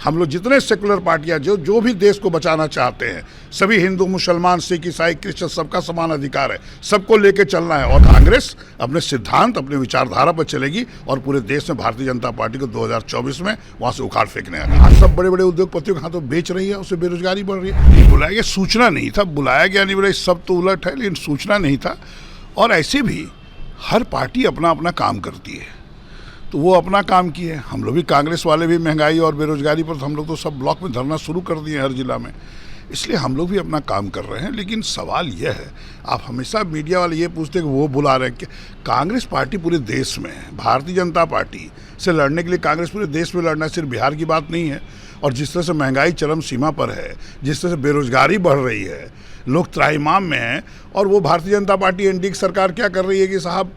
हम लोग जितने सेकुलर पार्टियां जो भी देश को बचाना चाहते हैं, सभी हिंदू, मुसलमान, सिख, ईसाई, क्रिश्चियन, सबका समान अधिकार है, सबको लेके चलना है। और कांग्रेस अपने सिद्धांत, अपने विचारधारा पर चलेगी और पूरे देश में भारतीय जनता पार्टी को 2024 में वहां से उखाड़ फेंकने आएगा। आज सब बड़े बड़े उद्योगपतियों के हाथों बेच रही है, उससे बेरोजगारी बढ़ रही है। बुलाया गया, सूचना नहीं था, बुलाया गया नहीं, बोले सब तो उलट है, लेकिन सूचना नहीं था। और ऐसे भी हर पार्टी अपना अपना काम करती है, तो वो अपना काम किए। हम लोग भी, कांग्रेस वाले भी महंगाई और बेरोजगारी पर, तो हम लोग तो सब ब्लॉक में धरना शुरू कर दिए हर जिला में, इसलिए हम लोग भी अपना काम कर रहे हैं। लेकिन सवाल यह है, आप हमेशा मीडिया वाले ये पूछते हैं कि वो बुला रहे हैं कि कांग्रेस पार्टी पूरे देश में है। भारतीय जनता पार्टी से लड़ने के लिए कांग्रेस पूरे देश में लड़ना है, सिर्फ बिहार की बात नहीं है। और जिस तरह से महंगाई चरम सीमा पर है, जिस तरह से बेरोजगारी बढ़ रही है, लोग त्राहिमाम में हैं, और वो भारतीय जनता पार्टी एनडीए की सरकार क्या कर रही है कि साहब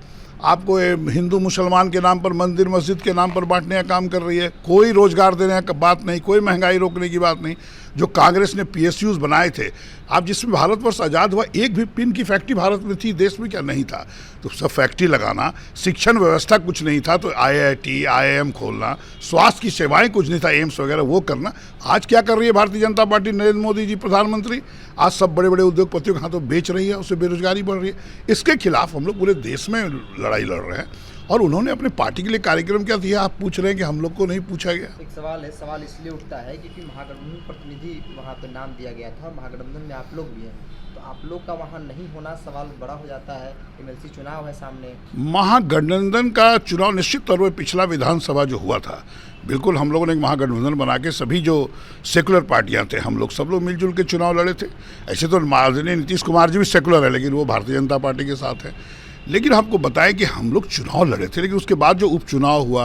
आपको हिंदू मुसलमान के नाम पर, मंदिर मस्जिद के नाम पर बांटने का काम कर रही है। कोई रोजगार देने का बात नहीं, कोई महंगाई रोकने की बात नहीं। जो कांग्रेस ने पीएसयूज बनाए थे, आप जिसमें भारतवर्ष आज़ाद हुआ, एक भी पिन की फैक्ट्री भारत में थी, देश में क्या नहीं था? तो सब फैक्ट्री लगाना, शिक्षण व्यवस्था कुछ नहीं था तो आईआईटी, आईआईएम खोलना, स्वास्थ्य की सेवाएं कुछ नहीं था, एम्स वगैरह वो करना। आज क्या कर रही है भारतीय जनता पार्टी, नरेंद्र मोदी जी प्रधानमंत्री? आज सब बड़े बड़े उद्योगपतियों के हाथों बेच रही है, उससे बेरोजगारी बढ़ रही है। इसके खिलाफ हम लोग पूरे देश में लड़ाई लड़ रहे हैं। और उन्होंने अपने पार्टी के लिए कार्यक्रम क्या दिया, आप पूछ रहे हैं कि हम लोग को नहीं पूछा गया। एक सवाल है, सवाल इसलिए उठता है क्योंकि महागठबंधन प्रतिनिधि वहाँ पे नाम दिया गया था, महागठबंधन में आप लोग भी हैं, तो आप लोग का वहाँ नहीं होना सवाल बड़ा हो जाता है। एमएलसी चुनाव है सामने। महागठबंधन का चुनाव निश्चित तौर पर पिछला विधानसभा जो हुआ था, बिल्कुल हम लोगों ने एक महागठबंधन बना के सभी जो सेकुलर पार्टियां थे, हम लोग सब लोग मिलजुल के चुनाव लड़े थे। ऐसे तो माननीय नीतीश कुमार जी भी सेकुलर है, लेकिन वो भारतीय जनता पार्टी के साथ है। लेकिन आपको बताएं कि हम लोग चुनाव लड़े थे, लेकिन उसके बाद जो उपचुनाव हुआ,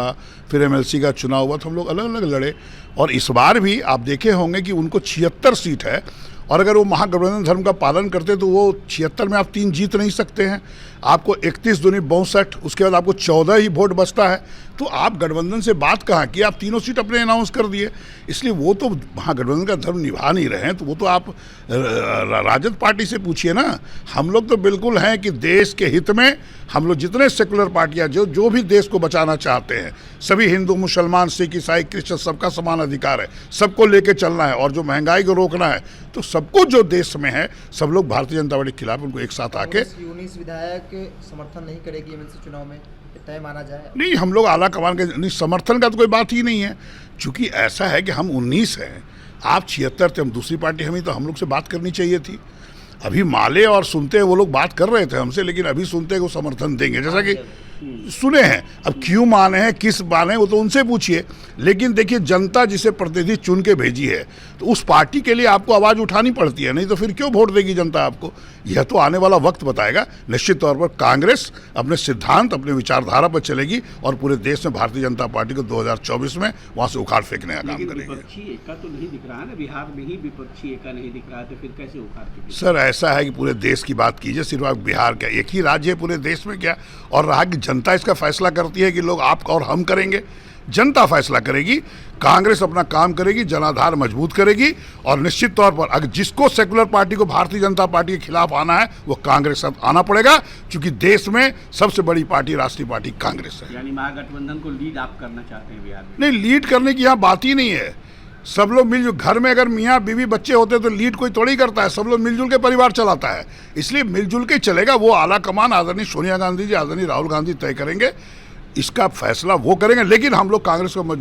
फिर एमएलसी का चुनाव हुआ, तो हम लोग अलग अलग लड़े। और इस बार भी आप देखे होंगे कि उनको 76 सीट है, और अगर वो महागठबंधन धर्म का पालन करते तो वो 76 में आप 3 जीत नहीं सकते हैं। आपको 31 दूनी 62, उसके बाद आपको 14 ही वोट बचता है। तो आप गठबंधन से बात कहाँ की, आप तीनों सीट अपने अनाउंस कर दिए। इसलिए वो तो महागठबंधन का धर्म निभा नहीं रहे हैं, तो वो तो आप राजद पार्टी से पूछिए ना। हम लोग तो बिल्कुल हैं कि देश के हित में हम लोग जितने सेकुलर पार्टियां जो भी देश को बचाना चाहते हैं, सभी हिंदू, मुसलमान, सिख, ईसाई, क्रिश्चियन, सबका समान अधिकार है, सबको लेके चलना है। और जो महंगाई को रोकना है, तो सबको जो देश में है, सब लोग भारतीय जनता पार्टी के खिलाफ, उनको एक साथ आके 19 विधायक समर्थन नहीं करेगी एमएलसी चुनाव में, तय माना जाए? नहीं, हम लोग आला कमान के नहीं, समर्थन का तो कोई बात ही नहीं है। चूंकि ऐसा है कि हम 19 हैं, आप 76 थे, हम दूसरी पार्टी, हमें तो हम लोग से बात करनी चाहिए थी। अभी माले और सुनते हैं वो लोग बात कर रहे थे हमसे, लेकिन अभी सुनते हैं वो समर्थन देंगे, जैसा कि सुने हैं। अब क्यों माने हैं, किस माने, वो तो उनसे पूछिए। लेकिन देखिए, जनता जिसे प्रतिनिधि चुन के भेजी है, तो उस पार्टी के लिए आपको आवाज़ उठानी पड़ती है, नहीं तो फिर क्यों वोट देगी जनता आपको? यह तो आने वाला वक्त बताएगा। निश्चित तौर पर कांग्रेस अपने सिद्धांत, अपने विचारधारा पर चलेगी और पूरे देश में भारतीय जनता पार्टी को 2024 में वहाँ से उखाड़ फेंकने का काम करेगी। विपक्षी एका तो नहीं दिख रहा है ना, बिहार में ही विपक्षी एका नहीं दिख रहा है, तो फिर कैसे उखाड़ फेंकेंगे? सर, ऐसा है कि पूरे देश की बात कीजिए, सिर्फ आप बिहार क्या, एक ही राज्य है पूरे देश में क्या? और रहा कि जनता इसका फैसला करती है कि लोग आप और हम करेंगे, जनता फैसला करेगी। कांग्रेस अपना काम करेगी, जनाधार मजबूत करेगी, और निश्चित तौर पर अगर जिसको सेकुलर पार्टी को भारतीय जनता पार्टी के खिलाफ आना है, वो कांग्रेस साथ आना पड़ेगा, क्योंकि देश में सबसे बड़ी पार्टी, राष्ट्रीय पार्टी कांग्रेस है। यानी महागठबंधन को लीड आप करना चाहते हैं बिहार में? नहीं, लीड करने की यहाँ बात ही नहीं है। सब लोग मिलजुल, घर में अगर मियाँ बीवी बच्चे होते तो लीड कोई थोड़ी करता है, सब लोग मिलजुल के परिवार चलाता है। इसलिए मिलजुल के चलेगा। वो आला कमान आदरणीय सोनिया गांधी जी, आदरणीय राहुल गांधी तय करेंगे, इसका फैसला वो करेंगे। लेकिन हम लोग कांग्रेस को